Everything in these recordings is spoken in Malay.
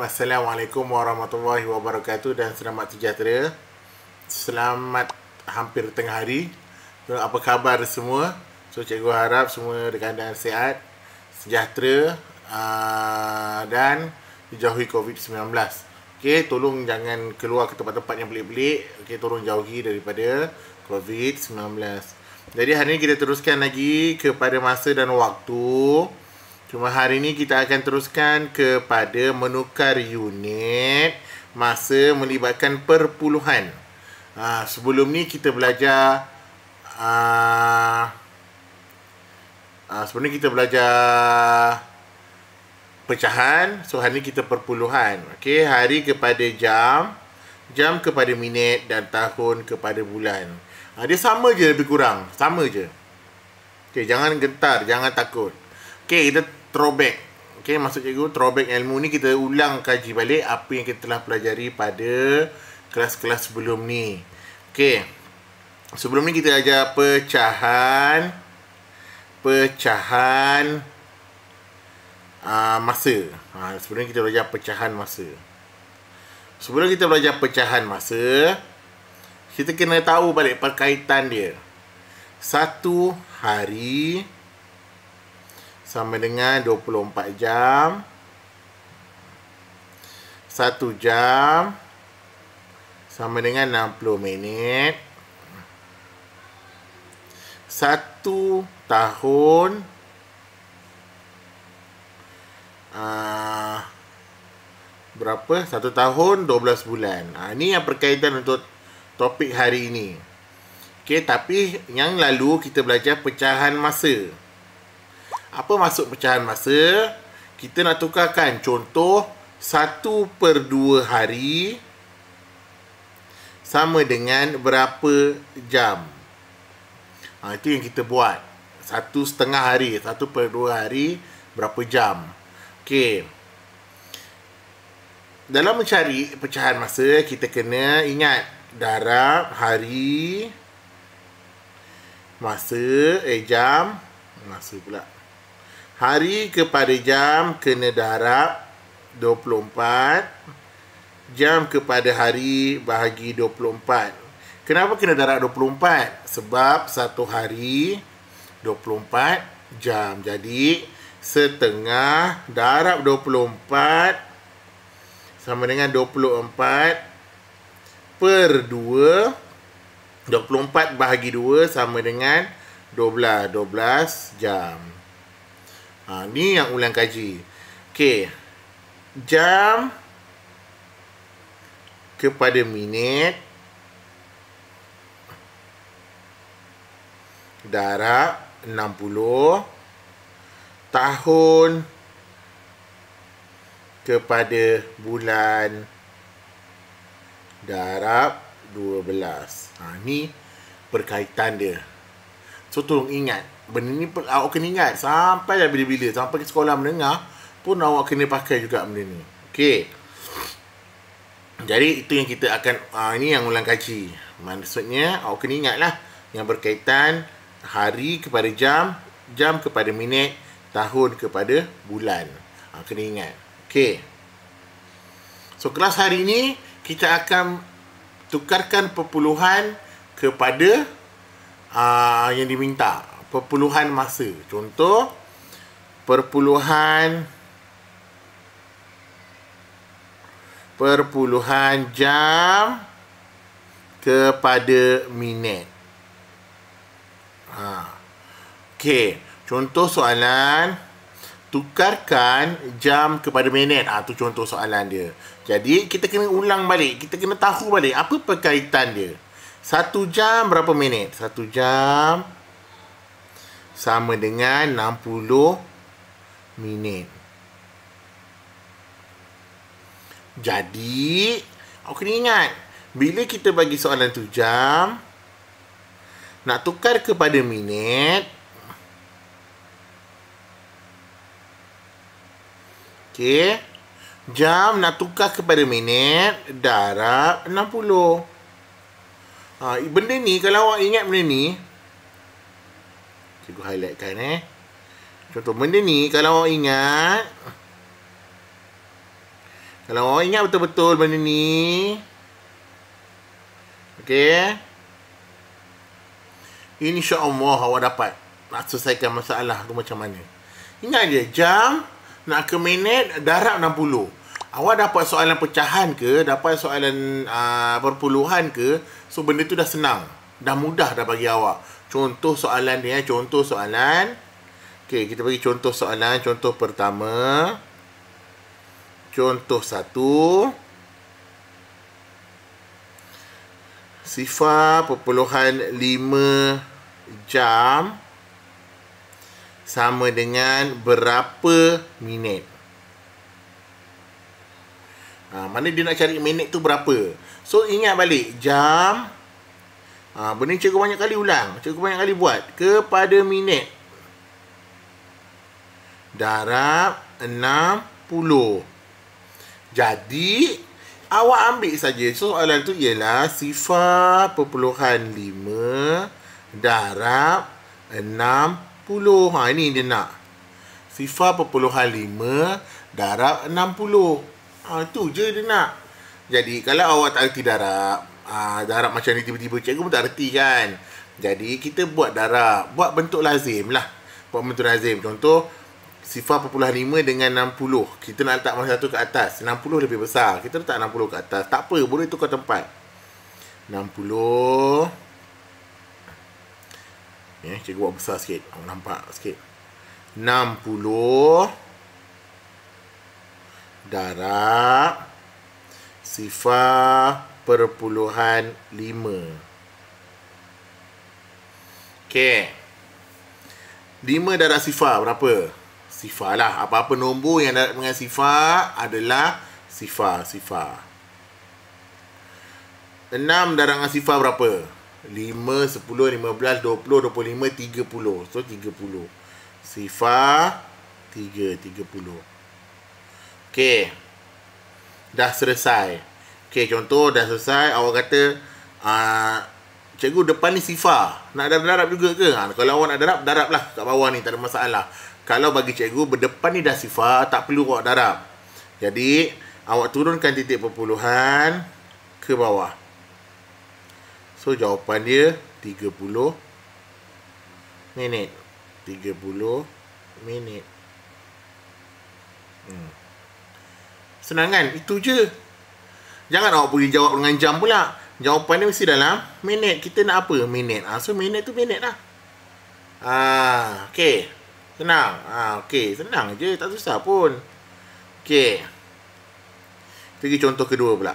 Assalamualaikum warahmatullahi wabarakatuh dan selamat sejahtera. Selamat hampir tengah hari. Apa khabar semua? So cikgu harap semua rekan-rekan sihat, sejahtera dan dijauhi COVID-19. Okey, tolong jangan keluar ke tempat-tempat yang pelik-pelik. Okey, tolong jauhi daripada COVID-19. Jadi hari ini kita teruskan lagi kepada masa dan waktu. Cuma hari ini kita akan teruskan kepada menukar unit masa melibatkan perpuluhan. Sebelum ni kita belajar pecahan. So hari ni kita perpuluhan. Okey, hari kepada jam, jam kepada minit dan tahun kepada bulan. Dia sama je lebih kurang, sama je. Okey, jangan gentar, jangan takut. Okey, kita throwback. Okey, maksud cikgu throwback ilmu ni kita ulang kaji balik apa yang kita telah pelajari pada kelas-kelas sebelum ni. Okey. Sebelum ni kita ajar pecahan masa. Sebelum ni kita belajar pecahan masa. Sebelum kita belajar pecahan masa, kita kena tahu balik perkaitan dia. Satu hari sama dengan 24 jam. 1 jam sama dengan 60 minit. 1 tahun berapa? 1 tahun 12 bulan. Ini yang berkaitan untuk topik hari ini. Okey, tapi yang lalu kita belajar pecahan masa. Apa maksud pecahan masa? Kita nak tukarkan contoh 1/2 hari sama dengan berapa jam. Itu yang kita buat. 1/2 hari, 1/2 hari berapa jam. Okey. Dalam mencari pecahan masa, kita kena ingat darab hari, masa, jam, masa pula. Hari kepada jam kena darab 24. Jam kepada hari bahagi 24. Kenapa kena darab 24? Sebab satu hari 24 jam. Jadi setengah darab 24 sama dengan 24/2. 24 bahagi 2 sama dengan 12 jam. Ni yang ulang kaji. Okey. Jam kepada minit darab 60. Tahun kepada bulan darab 12. Ni berkaitan dia. So tolong ingat. Benda ni awak kena ingat sampai dah bila-bila. Sampai ke sekolah menengah pun awak kena pakai juga benda ni. Okey. Jadi itu yang kita akan ini yang ulang kaji. Maksudnya awak kena ingatlah yang berkaitan hari kepada jam, jam kepada minit, tahun kepada bulan. Kena ingat. Okey. So kelas hari ini kita akan tukarkan perpuluhan kepada yang diminta. Perpuluhan masa. Contoh, perpuluhan jam kepada minit. Okey, contoh soalan, tukarkan jam kepada minit. Tu contoh soalan dia. Jadi kita kena ulang balik, kita kena tahu balik apa perkaitan dia. 1 jam berapa minit? 1 jam sama dengan 60 minit. Jadi, awak kena ingat, bila kita bagi soalan tu jam, nak tukar kepada minit, okey, jam nak tukar kepada minit, darab 60. Benda ni, kalau awak ingat benda ni, cikgu highlightkan Contoh benda ni kalau awak ingat, Kalau awak ingat betul-betul benda ni. Okey. InsyaAllah awak dapat nak selesaikan masalah tu macam mana. Ingat je, jam nak ke minit, darab 60. Awak dapat soalan pecahan ke, dapat soalan perpuluhan ke, so benda tu dah senang. Dah mudah dah bagi awak. Contoh soalan dia, contoh soalan. Okey, kita bagi contoh soalan. Contoh pertama. Contoh 1. 0.5 jam sama dengan berapa minit? Mana dia nak cari minit tu berapa? So, ingat balik. Jam. Benda ni cikgu banyak kali ulang. Cikgu banyak kali buat. Kepada minit. Darab 60. Jadi, awak ambil saja. Soalan tu ialah 0.5 darab 60. Ini dia nak. 0.5 darab 60. Itu je dia nak. Jadi, kalau awak tak erti darab, darab macam ni tiba-tiba cikgu pun tak erti kan. Jadi, kita buat darab. Buat bentuk lazim lah. Buat bentuk lazim. Contoh, 0.5 dengan 60. Kita nak letak masa satu ke atas. 60 lebih besar. Kita letak 60 ke atas. Tak apa, boleh tukar tempat. 60. Cikgu buat besar sikit. Nampak sikit. 60 darab 0.5. Okey. 5 darab 0 berapa? 0 lah. Apa-apa nombor yang darab dengan 0 adalah 0. 6 darab dengan 0 berapa? 5, 10, 15, 20, 25, 30. So, 30. 30. Okey. Dah selesai. Okey, contoh dah selesai. Awak kata, cikgu depan ni 0. Nak darab juga ke? Kalau awak nak darab lah kat bawah ni. Tak ada masalah. Kalau bagi cikgu, berdepan ni dah 0, tak perlu awak darab. Jadi, awak turunkan titik perpuluhan ke bawah. So, jawapan dia 30 minit. 30 minit. Senang kan? Itu je. Jangan awak pergi jawab dengan jam pula. Jawapan dia mesti dalam minit. Kita nak apa? Minit. So, minit tu minit lah. Okey. Senang. Okey. Senang je. Tak susah pun. Okey. Kita pergi contoh kedua pula.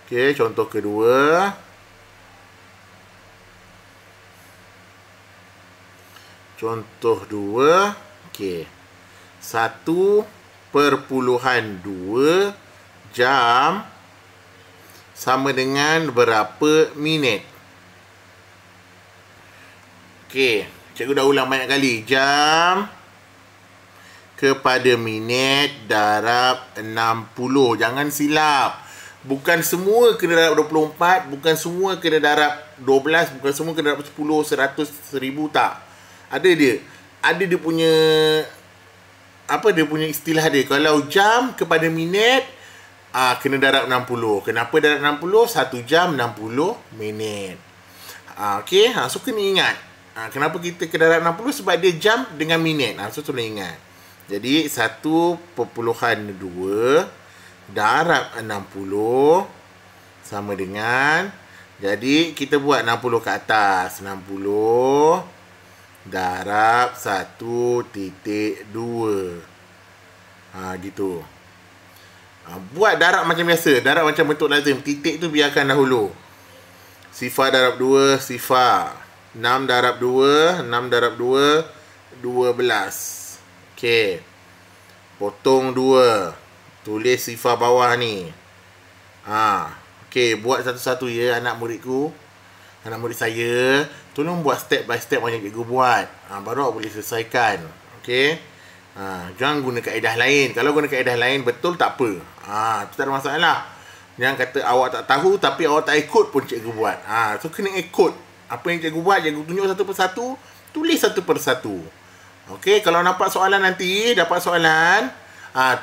Okey. Contoh kedua. Contoh 2. Okey. 1.2 jam sama dengan berapa minit? Okey, cikgu dah ulang banyak kali. Jam kepada minit darab 60. Jangan silap. Bukan semua kena darab 24, bukan semua kena darab 12, bukan semua kena darab 10, 100, 1000, tak. Ada dia punya dia punya istilah dia. Kalau jam kepada minit, kena darab 60. Kenapa darab 60? 1 jam 60 minit. Okey, so kena ingat. Kenapa kita kena darab 60? Sebab dia jam dengan minit. So kena ingat. Jadi 1.2 darab 60 sama dengan, jadi kita buat 60 ke atas. 60 darab 1.2. Gitu. Buat darab macam biasa. Darab macam bentuk lazim. Titik tu biarkan dahulu. 0 darab 2, 0. 6 darab 2, 6 darab 2, 12. Okey. Potong 2. Tulis 0 bawah ni. Okey, buat satu-satu ya anak muridku. Anak murid saya, tolong buat step by step macam cikgu buat. Baru awak boleh selesaikan. Okey. Jangan guna kaedah lain. Kalau guna kaedah lain betul tak apa. Itu tak ada masalah. Jangan kata awak tak tahu tapi awak tak ikut pun cikgu buat. So kena ikut. Apa yang cikgu buat, cikgu tunjuk satu persatu. tulis satu persatu. Okey, kalau nampak soalan nanti, dapat soalan,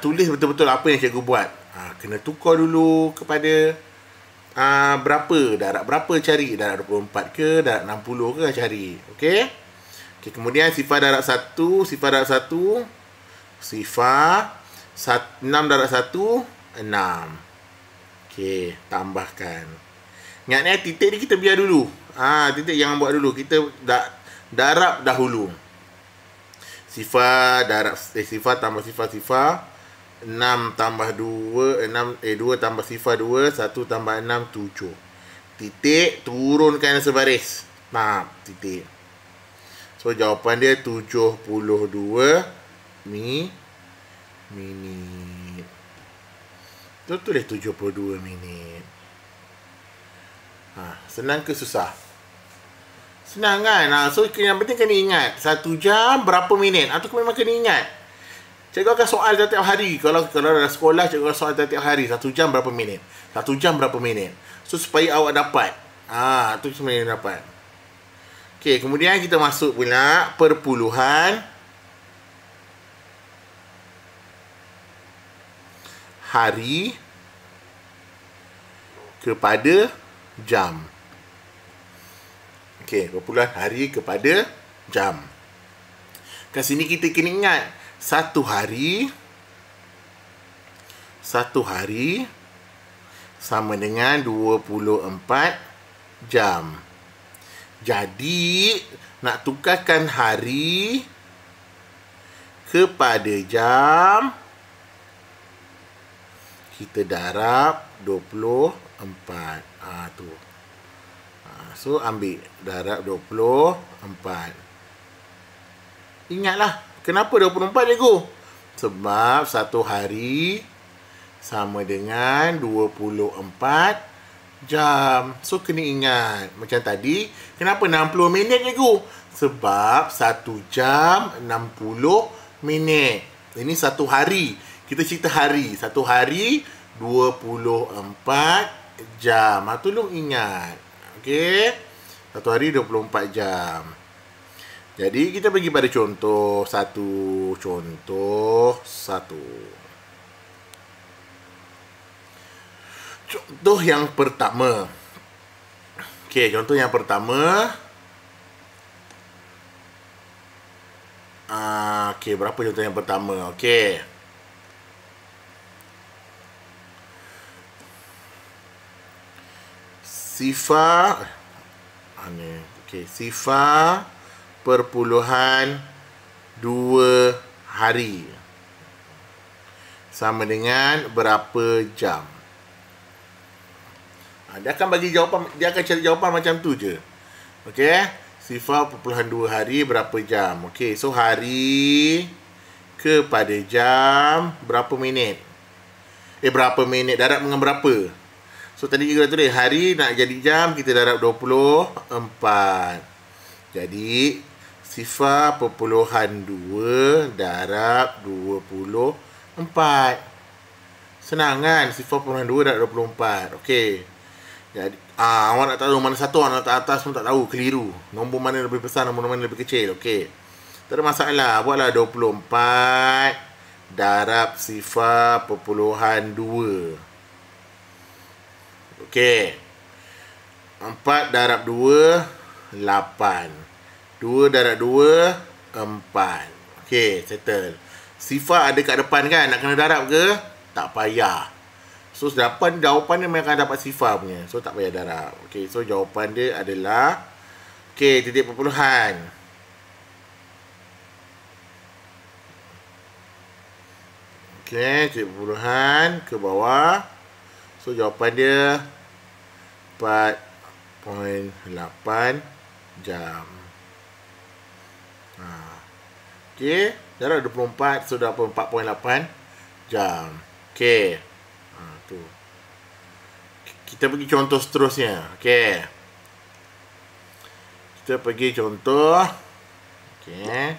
tulis betul-betul apa yang cikgu buat. Kena tukar dulu kepada berapa, darab berapa cari, darab 24 ke, darab 60 ke cari. Okey. Okey, kemudian sifar darab 1, sifar darab 1, sifar 6 darab 1, 6. Okey, tambahkan. Ingat ni, titik ni kita biar dulu. Titik jangan buat dulu. Kita darab dahulu. Sifar darab sifar tambah sifar 6 tambah 2 2 tambah sifar 2 1 tambah 6 7. Titik, turunkan sebaris. Titik. So jawapan dia 72 minit. Tulis 72 minit. Senang ke susah? Senang kan? So yang penting kena ingat 1 jam berapa minit. Itu memang kena ingat. Cikgu akan soal setiap hari. Kalau ada sekolah, cikgu akan soal setiap hari. 1 jam berapa minit? 1 jam berapa minit? So supaya awak dapat. Itu sebenarnya dapat. Okey, kemudian kita masuk pula perpuluhan hari kepada jam. Okey, perpuluhan hari kepada jam. Kat sini kita kena ingat satu hari sama dengan 24 jam. Jadi nak tukarkan hari kepada jam, kita darab 24. Tu. So ambil darab 24. Ingatlah, kenapa 24 cikgu? Sebab satu hari sama dengan 24 jam. So kena ingat. Macam tadi, kenapa 60 minit cikgu? Sebab 1 jam 60 minit. Ini satu hari. Kita cerita hari. Satu hari 24 jam. Tolong ingat. Okey. Satu hari 24 jam. Jadi kita pergi pada contoh 1. Contoh 1. Contoh yang pertama. Okey, contoh yang pertama. Okey, berapa contoh yang pertama? Okey. Sifar sifar perpuluhan 2 hari sama dengan berapa jam? Dia akan bagi jawapan, dia akan cari jawapan macam tu je. Okey, sifar perpuluhan 2 hari berapa jam? Okey, so hari kepada jam berapa minit? Berapa minit darab dengan berapa? So tadi kita tulis hari nak jadi jam, kita darab 24. Jadi sifar perpuluhan 2 darab 24. Senang kan? Sifar perpuluhan 2 darab 24. Okey. Jadi awak nak tahu mana satu, awak nak letak atas pun tak tahu, keliru. Nombor mana lebih besar, nombor mana lebih kecil. Okey. Tak ada masalah. Buatlah 24 darab sifar perpuluhan 2. Okey. 4 darab 2, 8. 2 darab 2, 4. Okey, settle. Sifar ada kat depan kan? Nak kena darab ke? Tak payah. So, jawapan dia memang akan dapat sifar punya. So, tak payah darab. Okey, so jawapan dia adalah titik perpuluhan. Okey, titik perpuluhan ke bawah. So, jawapan dia 4.8 jam. Okey, darab 24, so dapat 4.8 jam. Okey. Tu. Kita pergi contoh seterusnya. Okey. Kita pergi contoh. Okey.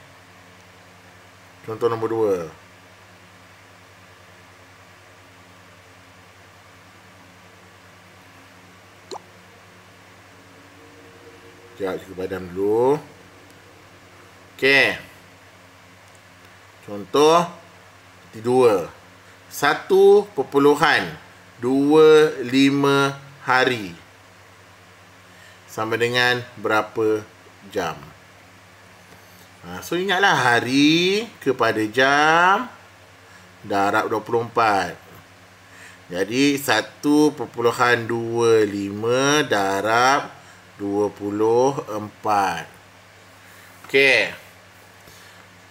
Contoh nombor 2. Sekejap, cikgu padam dulu. Okey. Contoh 2. 1.25 hari sama dengan berapa jam? So ingatlah, hari kepada jam darab 24. Jadi 1.25 darab 24. Okey.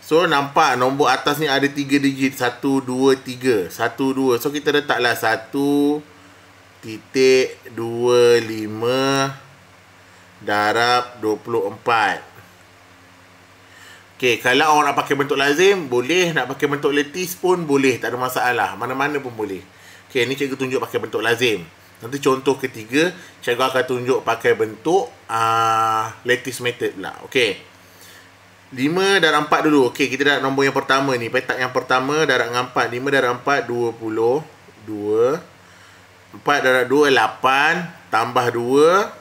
So nampak nombor atas ni ada 3 digit. 1, 2, 3. 1, 2. So kita letaklah 1.25 darab 24. Okey, kalau awak nak pakai bentuk lazim, boleh. Nak pakai bentuk letis pun boleh. Tak ada masalah. Mana-mana pun boleh. Okey, ni cikgu tunjuk pakai bentuk lazim. Nanti contoh ketiga, cikgu akan tunjuk pakai bentuk lattice method pula. Okey. 5 darab 4 dulu. Okey, kita darab nombor yang pertama ni. Petak yang pertama darab dengan 4. 5 darab 4, 20. 2. 4 darab 2, 8. Tambah 2,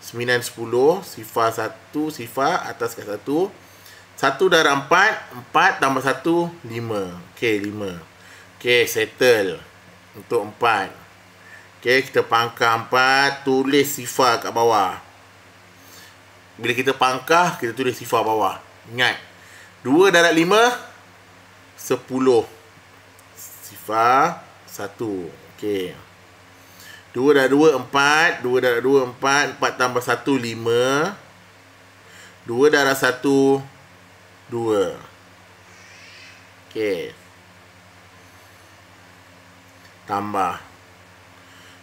9, 10. Sifar 1, sifar atas kat 1. 1 darab 4, 4 tambah 1, 5. Okey, 5. Okey, settle. Untuk 4. Okey, kita pangkah 4. Tulis sifar kat bawah. Bila kita pangkah, kita tulis sifar bawah. Ingat, 2 darab 5, 10. Sifar 1. Okey. 2 darab 2, 4. 2 darab 2, 4. 4 tambah 1, 5. 2 darab 1, 2. Okey. Tambah.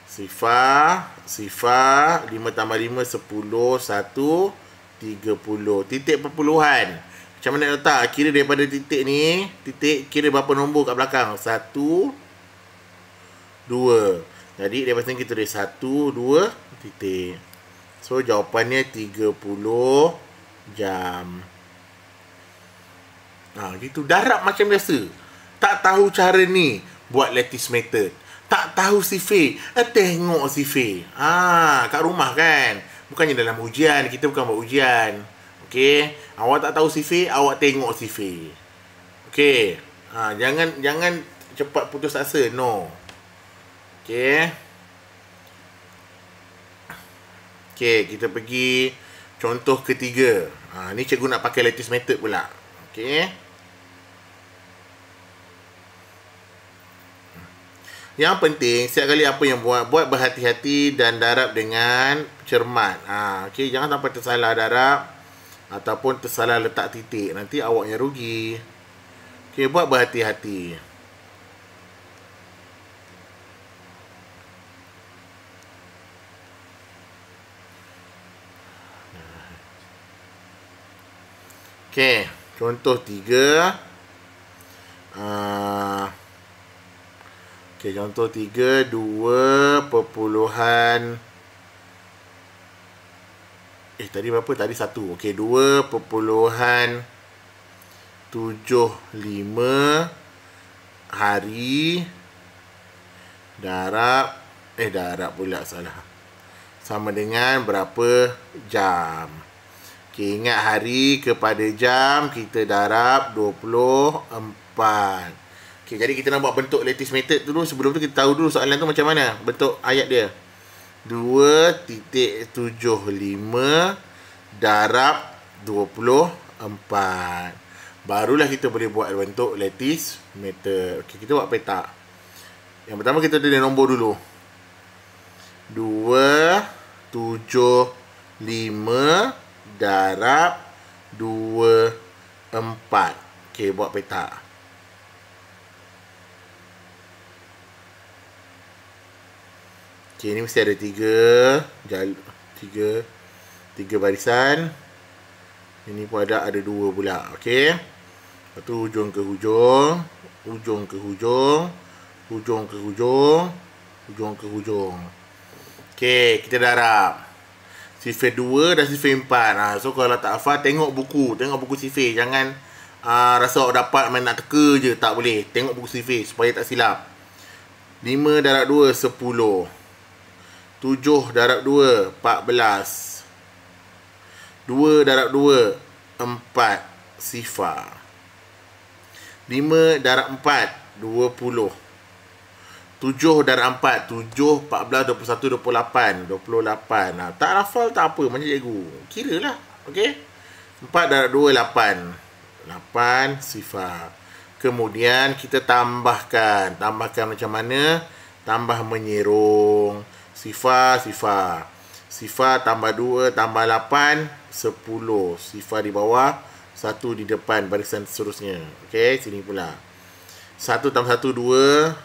Sifar. 5 tambah 5, 10. 1, 30. Titik perpuluhan. Macam mana nak letak? Kira daripada titik ni. Titik, kira berapa nombor kat belakang. 1, 2. Jadi daripada sini kita tulis 1, 2, titik. So jawapannya 30 jam. Gitu. Darab macam biasa. Tak tahu cara ni, buat lattice method. Tak tahu sifir, tengok sifir. Kat rumah kan. Bukannya dalam ujian. Kita bukan buat ujian. Okey. Awak tak tahu sifir, awak tengok sifir. Okey. Jangan cepat putus asa. No. Okey. Okey, kita pergi contoh ketiga. Ni cikgu nak pakai lattice method pula. Okey. Yang penting, setiap kali apa yang buat berhati-hati dan darab dengan cermat. Okey, jangan sampai tersalah darab ataupun tersalah letak titik. Nanti awaknya rugi. Okey, buat berhati-hati. Okey, contoh 3. Okey, contoh 3, 2 perpuluhan. Tadi berapa? Tadi 1. Okey, 2.75 hari darab pula salah. Sama dengan berapa jam? Okey, ingat hari kepada jam kita darab 24. Okay, jadi kita nak buat bentuk lattice method dulu. Sebelum tu kita tahu dulu soalan tu macam mana bentuk ayat dia. 2.75 darab 24. Barulah kita boleh buat bentuk lattice method. Okey, kita buat petak. Yang pertama kita tulis nombor dulu. 275 darab 24. Okey, buat petak. Okey, ni mesti ada 3 barisan. Ini pun ada 2 pula. Okey. Lepas tu hujung ke hujung, hujung ke hujung, hujung ke hujung, hujung ke hujung. Okey, kita darab. Sifir 2 dan sifir 4. So kalau tak hafal, tengok buku sifir. Jangan rasa awak dapat main nak teka je. Tak boleh. Tengok buku sifir supaya tak silap. 5 darab 2, 10. 7 darab 2, 14. 2 darab 2, 4. sifar. 5 darab 4, 20. 7 darab 4, 7, 14, 21, 28. 28. Nah, tak hafal tak apa, macam cikgu. Kira lah. Okey. 4 darab 2, 8. 8 sifar. Kemudian kita tambahkan. Tambahkan macam mana? Tambah menyerong. Sifar, sifar. Sifar tambah 2, tambah 8, 10. Sifar di bawah, 1 di depan, barisan seterusnya. Okey, sini pula. 1 tambah 1, 2.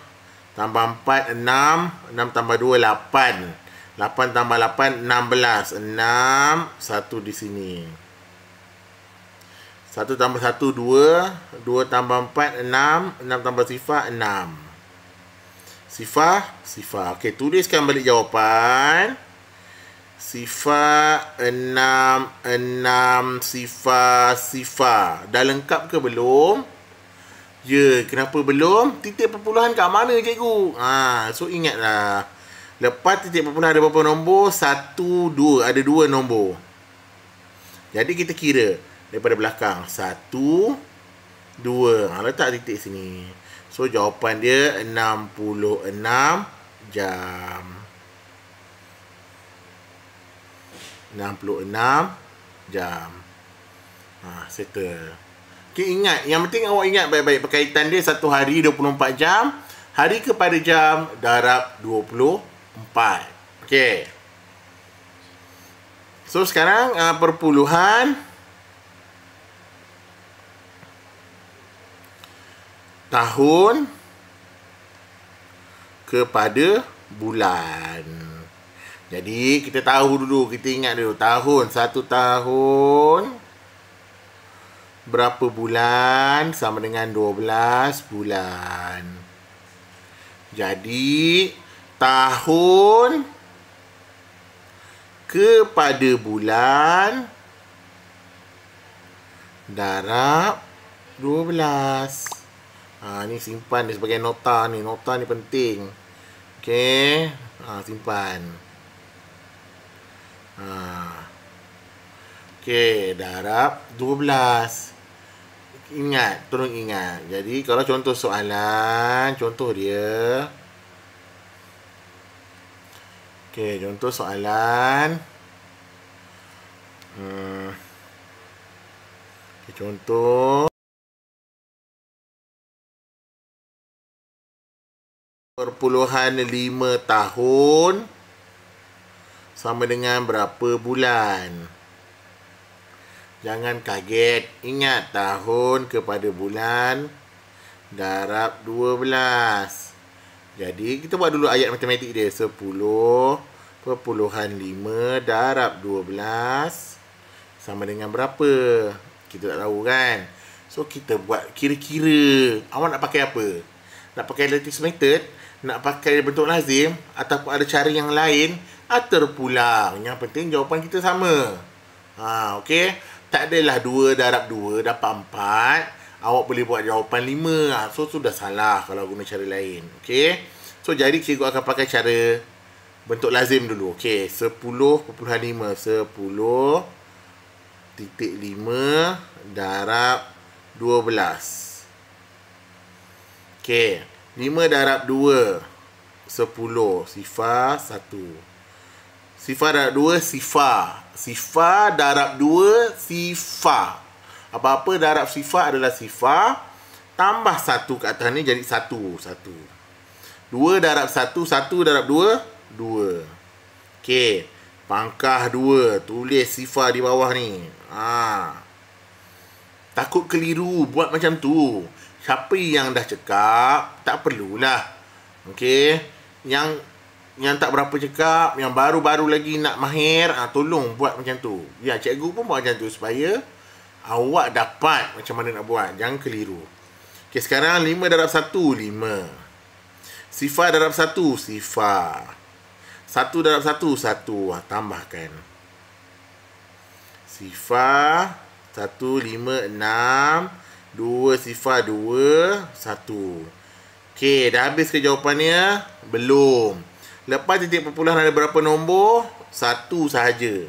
Tambah 4, 6. 6 tambah 2, 8. 8 tambah 8, 16. 6, 1 di sini. 1 tambah 1, 2. 2 tambah 4, 6. 6 tambah sifar, 6. Sifar, sifar. Okey, tuliskan balik jawapan. Sifar, 6, 6, sifar, sifar. Dah lengkap ke belum? Ya, kenapa belum? Titik perpuluhan kat mana cikgu? So ingatlah. Lepas titik perpuluhan ada berapa nombor? 1, 2. Ada 2 nombor. Jadi kita kira daripada belakang. 1, 2. Letak titik sini. So jawapan dia 66 jam. 66 jam. Settle. Okay, ingat. Yang penting awak ingat baik-baik. Perkaitan dia 1 hari 24 jam. Hari kepada jam darab 24. Okay. So, sekarang perpuluhan tahun kepada bulan. Jadi, kita tahu dulu. Kita ingat dulu. Tahun. 1 tahun. Berapa bulan? Sama dengan 12 bulan. Jadi, tahun kepada bulan darab 12. Ni simpan ni sebagai nota ni. Nota ni penting. Okey. Simpan. Okey, darab 12. Ingat, tolong ingat. Jadi, kalau contoh soalan, contoh dia. Okey, contoh soalan. Contoh. Perpuluhan 5 tahun sama dengan berapa bulan? Jangan kaget. Ingat, tahun kepada bulan darab 12. Jadi, kita buat dulu ayat matematik dia. 10/5 darab 12 sama dengan berapa? Kita tak tahu kan? So, kita buat kira-kira. Awak nak pakai apa? Nak pakai lattice method? Nak pakai bentuk lazim? Ataupun ada cara yang lain? Terpulang. Yang penting jawapan kita sama. Okey? Tak adalah 2 darab 2 dapat 4. Awak boleh buat jawapan 5. So, sudah salah kalau guna cara lain. Okey? So, jadi cikgu akan pakai cara bentuk lazim dulu. Okey? 10/5. 10.5 darab 12. Okey. 5 darab 2. 10. Sifar 1. Sifar darab 2, sifar. Sifar darab 2, sifar. Apa-apa darab sifar adalah sifar. Tambah 1 kat atas ni jadi 1. 2 darab 1, 1 darab 2, 2. Okey. Pangkah 2. Tulis sifar di bawah ni. Takut keliru. Buat macam tu. Siapa yang dah cekap, tak perlulah. Okey. Yang tak berapa cekap, yang baru-baru lagi nak mahir, tolong buat macam tu. Ya, cikgu pun buat macam tu supaya awak dapat macam mana nak buat. Jangan keliru. Okey, sekarang 5 darab 1, 5. Sifar darab 1, sifar. 1 darab 1, 1. Tambahkan. Sifar 1, 5, 6. 2 sifar 2, 1. Okey, dah habis ke jawapannya? Belum. Lepas titik perpuluhan ada berapa nombor? 1 sahaja.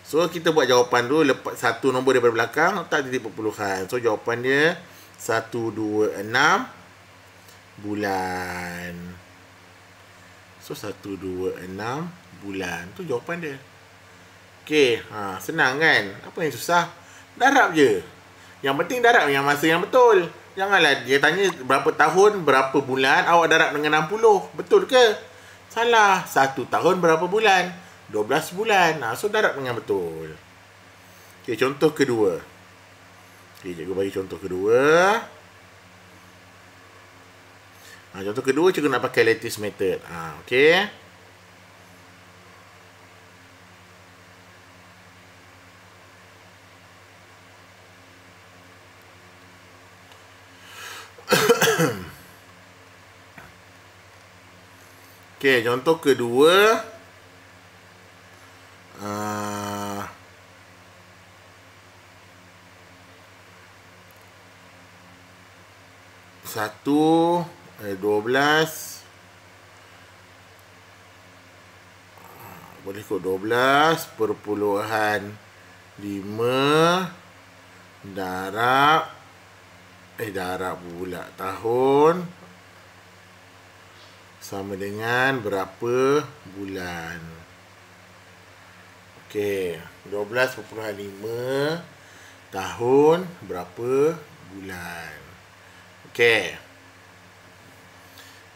So kita buat jawapan dulu, lepas satu nombor daripada belakang letak titik perpuluhan. So jawapan dia 126 bulan. So 126 bulan. Tu jawapan dia. Okey, senang kan? Apa yang susah? Darab je. Yang penting darab yang masa yang betul. Janganlah dia tanya berapa tahun, berapa bulan, awak darab dengan 60. Betul ke? Salah. 1 tahun berapa bulan? 12 bulan. So darab dengan betul. Okey, contoh kedua. Okey, cikgu bagi contoh kedua. Contoh kedua cikgu nak pakai lattice method. Okey. Okey, contoh kedua. Satu 12. Boleh kot 12 perpuluhan 5 darab pula tahun sama dengan berapa bulan. Okey, 12,5 tahun berapa bulan. Okey.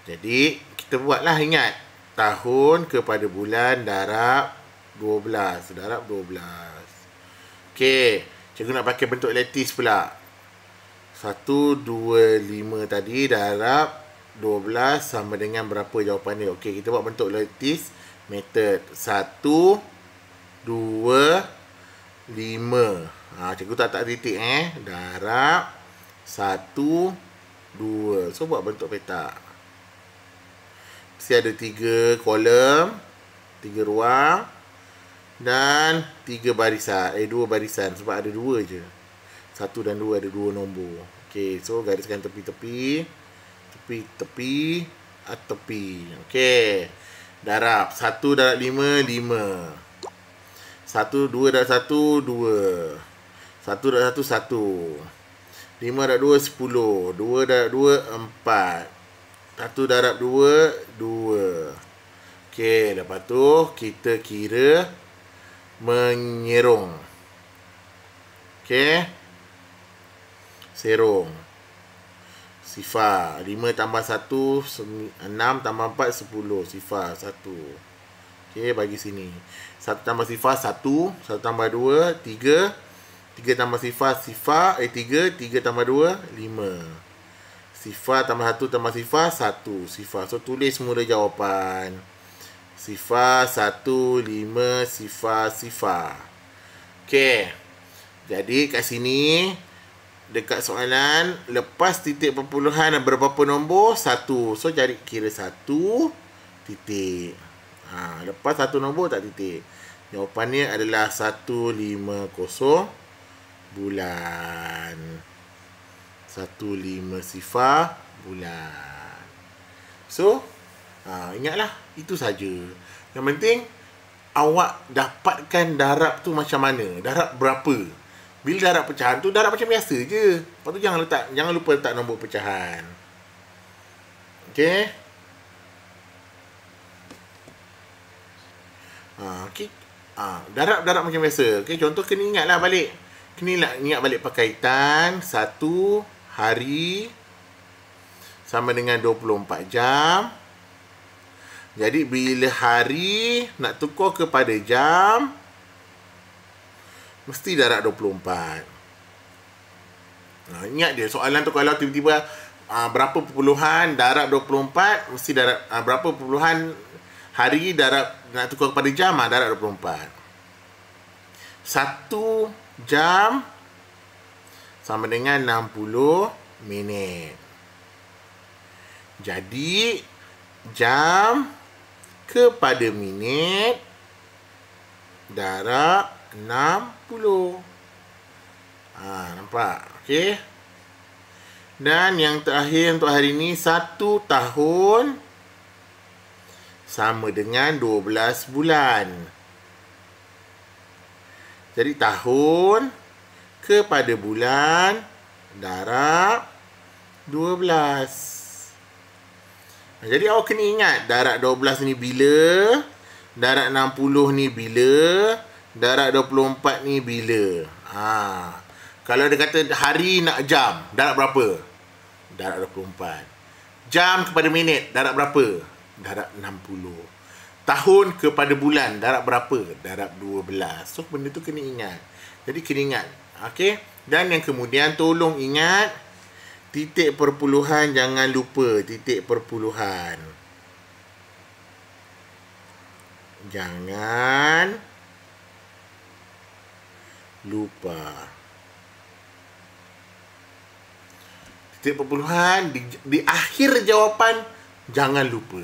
Jadi kita buatlah, ingat tahun kepada bulan darab 12. Darab 12. Okey, cikgu nak pakai bentuk lattice pula. 125 tadi darab 12 sama dengan berapa jawapan dia. Okey, kita buat bentuk lattice method. 1 2 5. Cikgu tak titik darab 1 2. So buat bentuk petak. Mesti ada 3 kolom, 3 ruang dan 3 barisan. 2 barisan sebab ada 2 je. 1 dan 2 ada 2 nombor. Okey, so gariskan tepi-tepi. Tepi-tepi, tepi. Okey. Darab 1 darab 5 5. 1 2 darab 1 2. 1 darab 1 1. 5 darab 2 10. 2 darab 2 4. 1 darab 2 2. Okey, lepas tu kita kira menyerong. Okey. Serong. Sifar 5 tambah 1 6 tambah 4 10. Sifar 1. Okey, bagi sini. 1 tambah sifar 1. 1 tambah 2 3. 3 tambah sifar 3. 3 tambah 2 5. Sifar tambah 1 tambah sifar 1. Sifar. So tulis mula jawapan. Sifar 1 5 sifar. Okey. Jadi kat sini dekat soalan lepas titik perpuluhan berapa nombor? 1. So cari kira 1 titik. Lepas 1 nombor tak titik. Jawapannya adalah 150 bulan. 15 sifar bulan. So ingatlah, itu saja. Yang penting awak dapatkan darab tu macam mana, darab berapa. Bila darab pecahan tu darab macam biasa je. Lepas tu jangan lupa letak nombor pecahan. Okey. Okey. Darab macam biasa. Okey, contoh kena ingatlah balik. Kena ingat balik perkaitan. 1 hari sama dengan 24 jam. Jadi bila hari nak tukar kepada jam, mesti darab 24. Ingat dia soalan tu, kalau tiba-tiba berapa perpuluhan darab 24, mesti darab berapa perpuluhan hari darab nak tukar kepada jam, darab 24. 1 jam sama dengan 60 minit. Jadi jam kepada minit darab 60. Nampak? Okey. Dan yang terakhir untuk hari ini, 1 tahun sama dengan 12 bulan. Jadi tahun kepada bulan darab 12. Jadi awak kena ingat darab 12 ni bila, darab 60 ni bila, darab 24 ni bila. Kalau dia kata hari nak jam, darab berapa? Darab 24. Jam kepada minit, darab berapa? Darab 60. Tahun kepada bulan, darab berapa? Darab 12. So benda tu kena ingat. Jadi kena ingat. Okey. Dan yang kemudian tolong ingat titik perpuluhan, jangan lupa titik perpuluhan. Jangan lupa. Titik perpuluhan di akhir jawapan jangan lupa.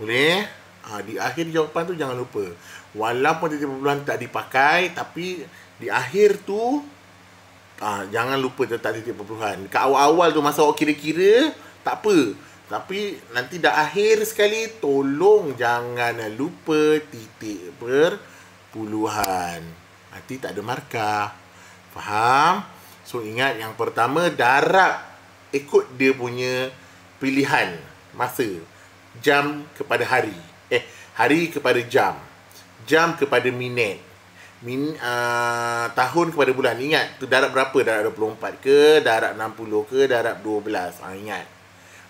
Boleh? Di akhir jawapan tu jangan lupa. Walaupun titik perpuluhan tak dipakai, tapi di akhir tu jangan lupa letak titik perpuluhan. Kat awal-awal tu masa awak kira-kira, tak apa. Tapi nanti dah akhir sekali, tolong jangan lupa titik perpuluhan. Nanti tak ada markah. Faham? So ingat yang pertama, darab ikut dia punya pilihan masa. Jam kepada hari. Hari kepada jam. Jam kepada minit. Tahun kepada bulan. Ingat tu darab berapa? Darab 24 ke, darab 60 ke, darab 12. Ingat.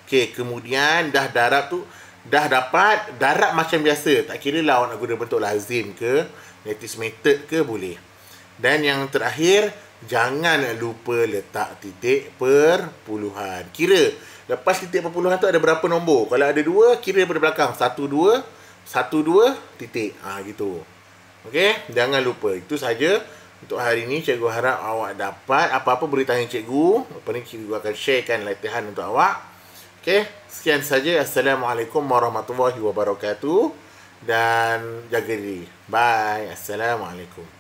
Okey, kemudian dah darab tu dah dapat, darab macam biasa. Tak kira lah awak nak guna bentuk lazim ke, lattice method ke, boleh. Dan yang terakhir, jangan lupa letak titik perpuluhan. Kira lepas titik perpuluhan tu ada berapa nombor. Kalau ada 2, kira daripada belakang 1 2 1 2 titik. Gitu. Okey, jangan lupa. Itu saja untuk hari ini. Cikgu harap awak dapat. Apa-apa boleh tanya cikgu. Lepas ni cikgu akan sharekan latihan untuk awak. Okey, sekian saja. Assalamualaikum warahmatullahi wabarakatuh. Dan jaga diri. Bye. Assalamualaikum.